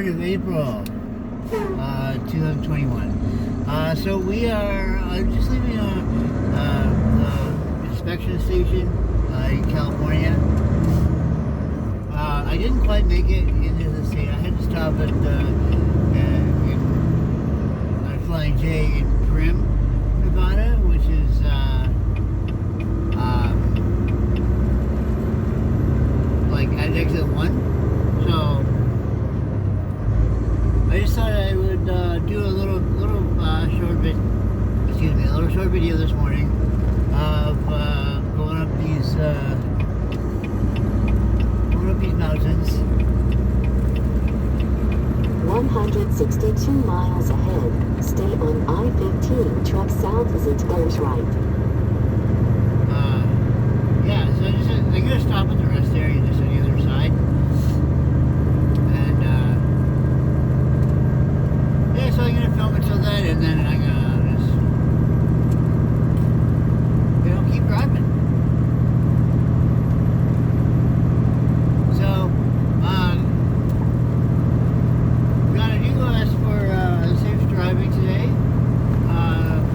3rd of April, 2021. So we are just leaving the inspection station in California. I didn't quite make it into the state. I had to stop at Flying J in Prim, Nevada, which is like at exit 1. So I just thought I would do a little short video this morning of going up these mountains. 162 miles ahead, stay on I-15, truck south as it goes right. Yeah, so I'm gonna stop at the rest area just on the other side. And yeah, so I'm gonna film until then, and then I'm gonna just, keep driving. So, we gotta do us for safe driving today,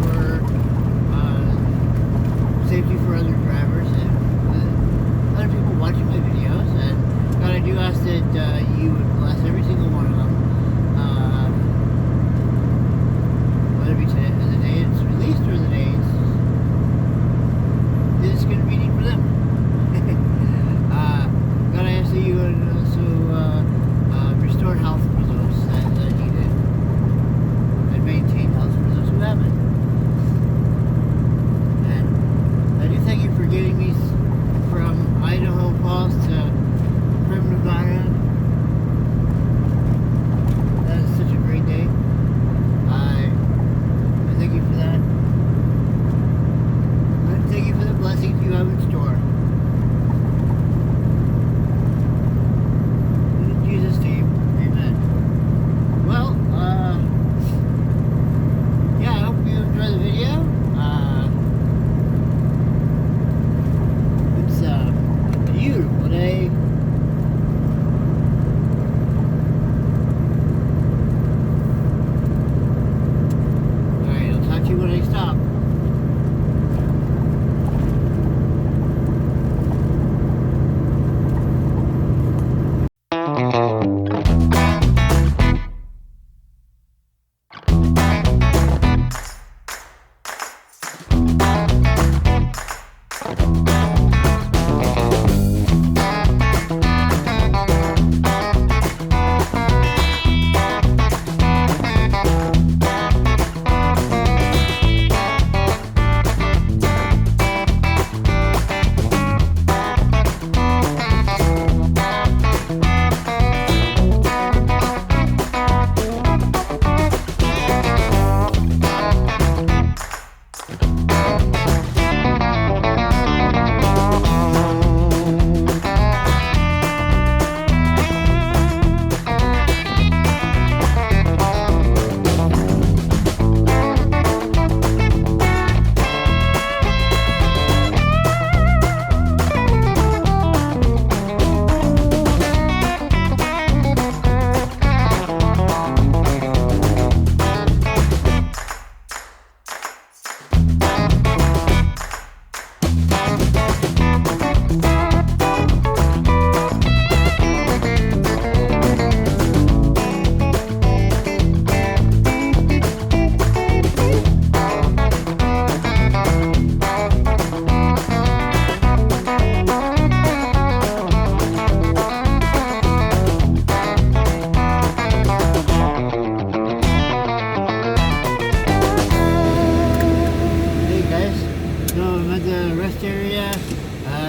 for safety for other drivers and other people watching my videos, and gotta do ask that you would bless every single one of them, whether it be today, the day it's released or the day it's convenient for them. Gotta ask that you would also restore health for those that need it, and maintain health for those who haven't. And I do thank you for getting me from Idaho Falls to Prim, Nevada. That is such a great day. I thank you for that. I thank you for the blessings you have in store. In Jesus' name, amen. Well, yeah, I hope you enjoy the video. It's a beautiful day. Alright, I'll talk to you when I stop.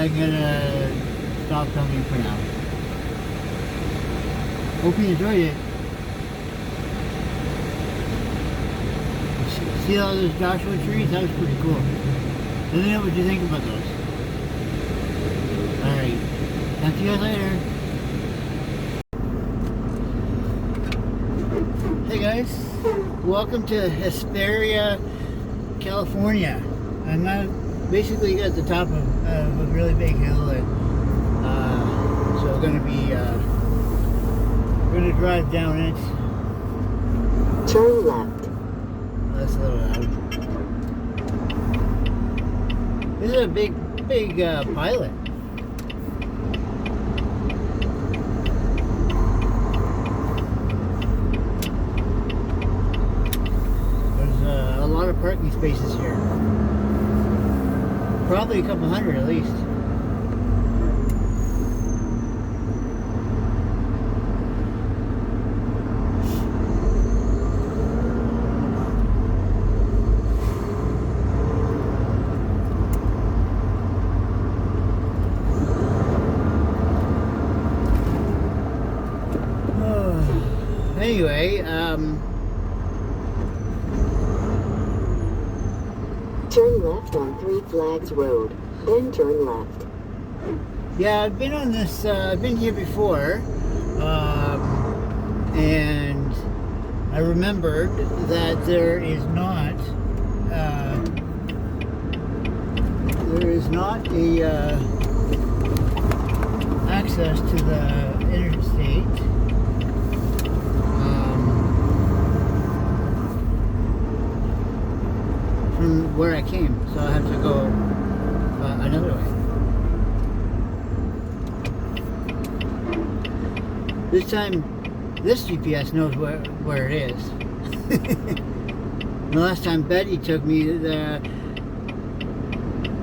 I'm gonna stop filming for now. Hope you enjoyed it. See all those Joshua trees? That was pretty cool. Let me know what you think about those. Alright. Talk to you guys later. Hey guys. Welcome to Hesperia, California. I'm basically at the top of a really big hill, and so we're gonna gonna drive down it. Turn left. That's a little loud. This is a big pilot. There's a lot of parking spaces here. Probably a couple hundred at least. Anyway, Turn left on Three Flags Road, then turn left. yeah, I've been on this, I've been here before, and I remembered that there is not a access to the interstate. From where I came, so I have to go another way. This time, this GPS knows where it is. The last time Betty took me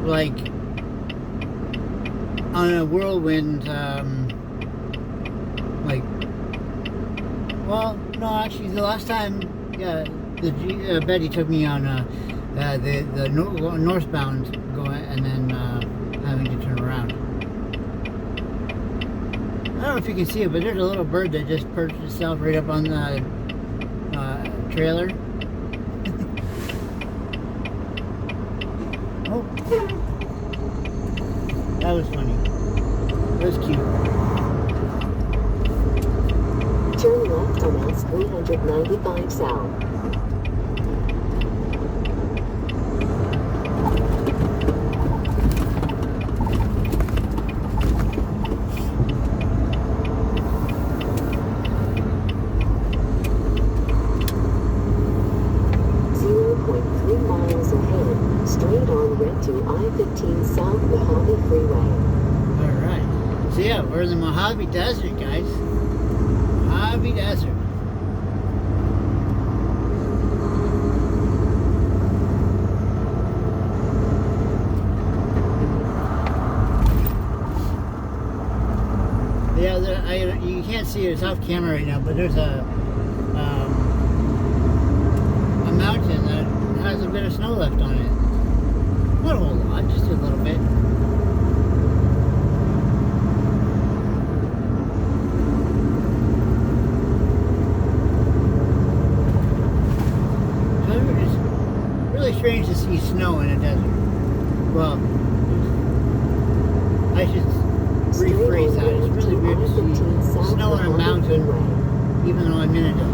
like on a whirlwind, well, no, actually, the last time, yeah, Betty took me on the northbound going and then having to turn around. I don't know if you can see it, but there's a little bird that just perched itself right up on the trailer. Oh, that was funny. That was cute. Turn left on S 395 South. 0.3 miles ahead, straight on red to I-15 South Mojave Freeway. Alright. So yeah, we're in the Mojave Desert, guys. Mojave Desert. Yeah, you can't see it, it's off camera right now, but there's a mountain that has a bit of snow left on it. Not a whole lot, just a little bit. It's really strange to see snow in a desert. Well, I should rephrase that. It's really weird to see snow on a mountain, even though I'm in a desert.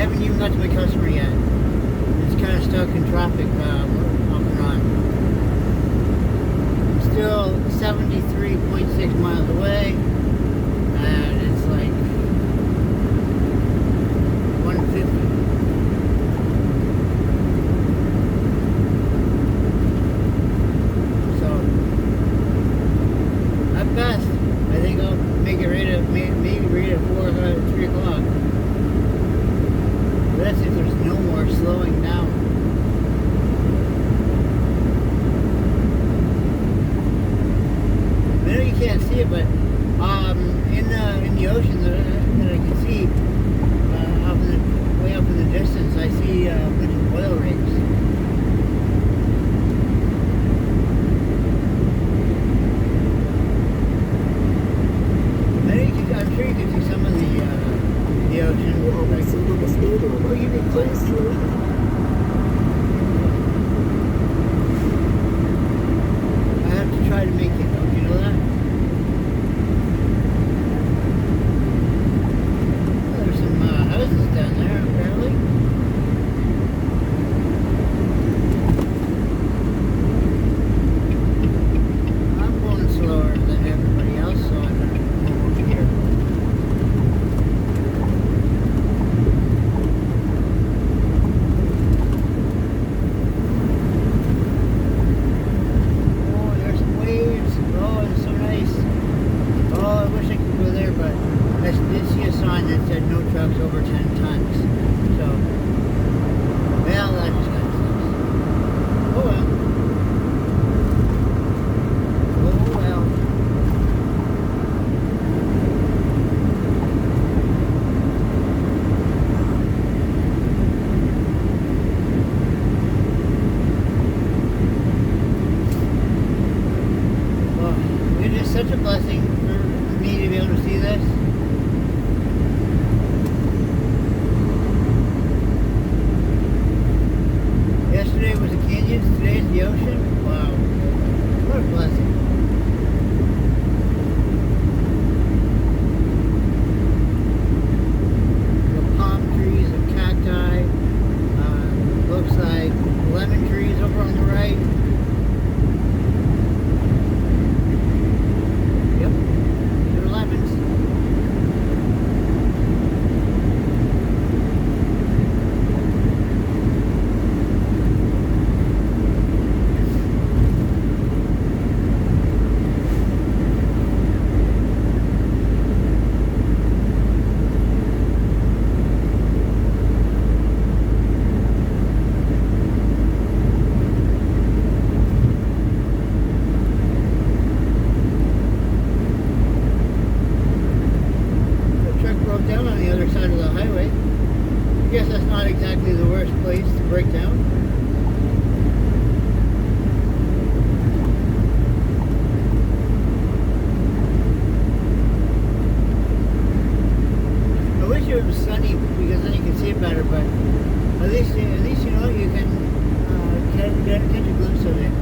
haven't even got to my customer yet. It's kind of stuck in traffic off and on. Still 73.6 miles away, and it's like 150. So at best, I think I'll make it right at maybe right at 3 o'clock. That's if there's no more slowing down. I know you can't see it, but in the ocean that I can see way up in the distance, I see a bunch of oil rigs. I'm sure you can see some of the ocean. You have exceeded the speed limit. Please slow down. I have to try to make it. Don't you know that? There's some houses down there, apparently. I'm going slower than everybody else, so I'm going to move over here. Oh, there's some waves. Oh, it's so nice. Oh, I wish I could go there, but I did see a sign that said no trucks over 10 tons. So, well, that just kind of sucks. Oh well. Oh well. Oh, it is such a blessing for me to be able to see this. Yesterday was the canyons, today's the ocean. Wow. What a blessing. The palm trees and cacti. Looks like lemon trees over on the right. Yep, they're lemons. The truck broke down on the other side of the highway. I guess that's not exactly the worst place to break down. I wish it was sunny because then you can see it better, but at least you know you can catch a glimpse of it.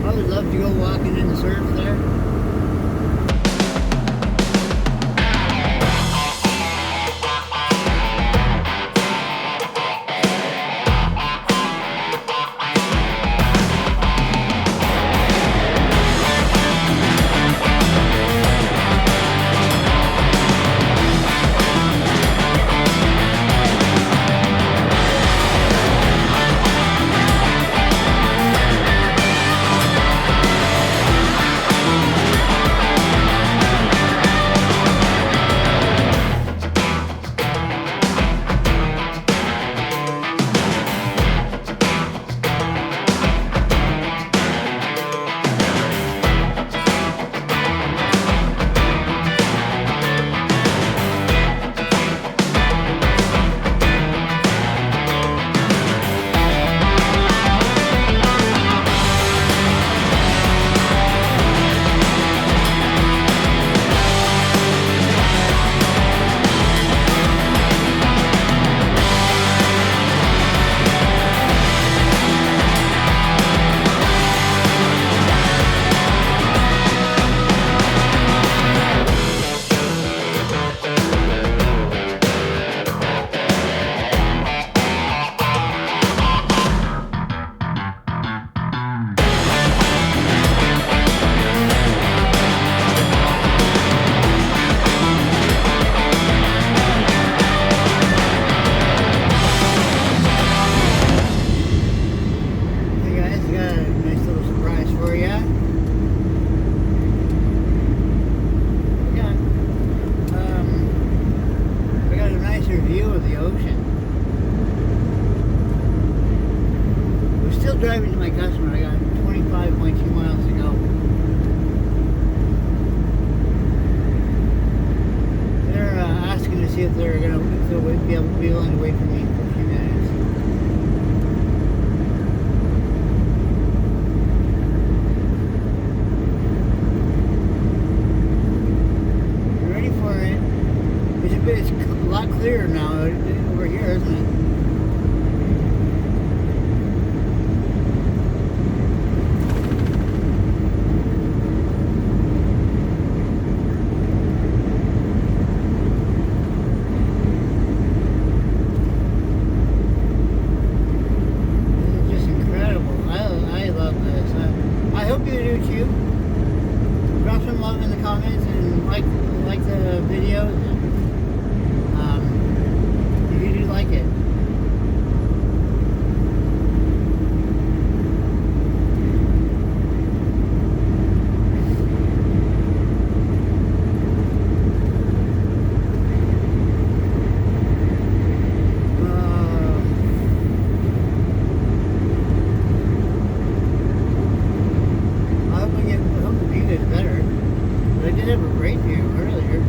I would love to go walking in the surf there. driving to my customer. I got 25.2 miles to go. They're asking to see if they'll be willing to wait for me for a few minutes. You ready for it? It's a lot clearer now over here, isn't it? Comments and like the videos. If you do like it. I hope the view is better. I did have a great view earlier.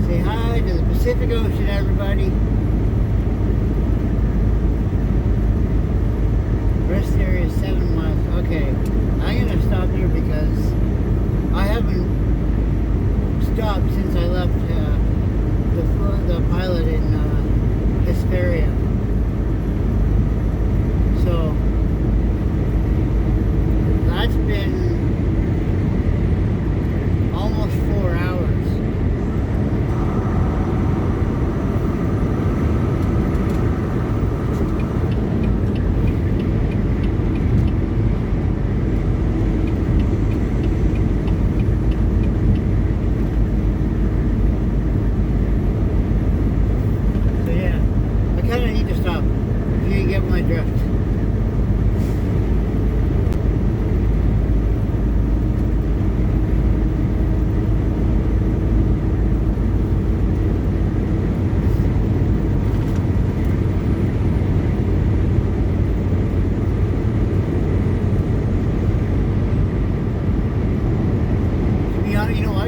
Say hi to the Pacific Ocean, everybody. Rest area is 7 miles. Okay, I'm gonna stop here because I haven't stopped since I left the pilot in Hesperia. So that's been almost 4 hours.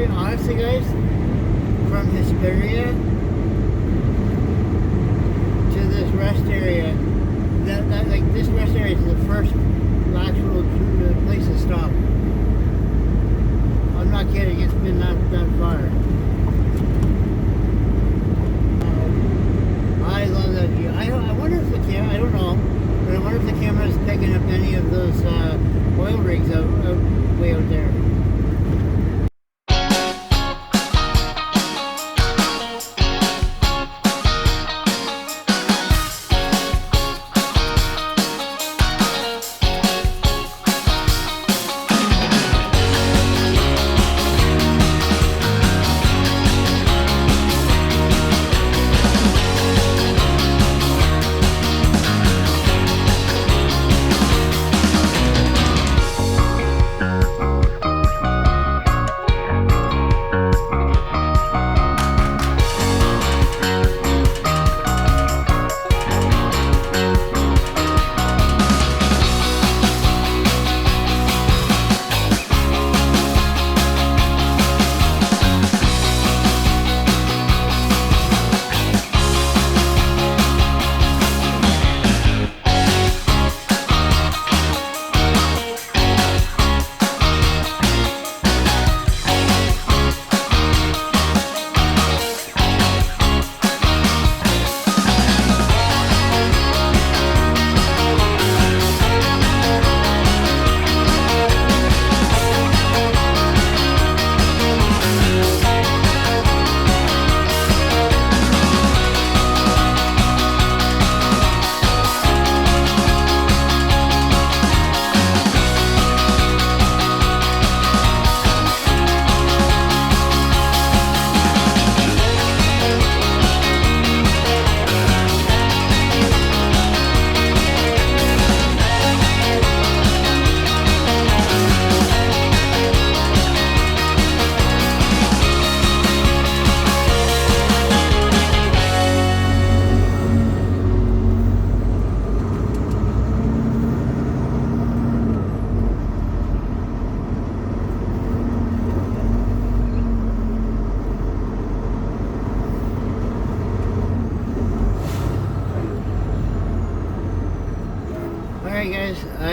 Honestly, guys, from Hesperia to this rest area, this rest area is the first actual place to stop. I'm not kidding. It's been that far. I love that view. I wonder if the camera. I don't know, but I wonder if the camera is picking up any of those oil rigs way out there.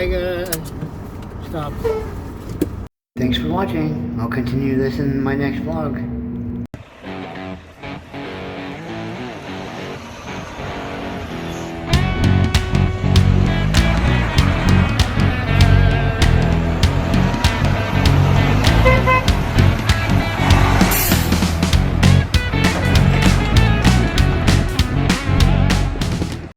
I gotta stop. Thanks for watching. I'll continue this in my next vlog.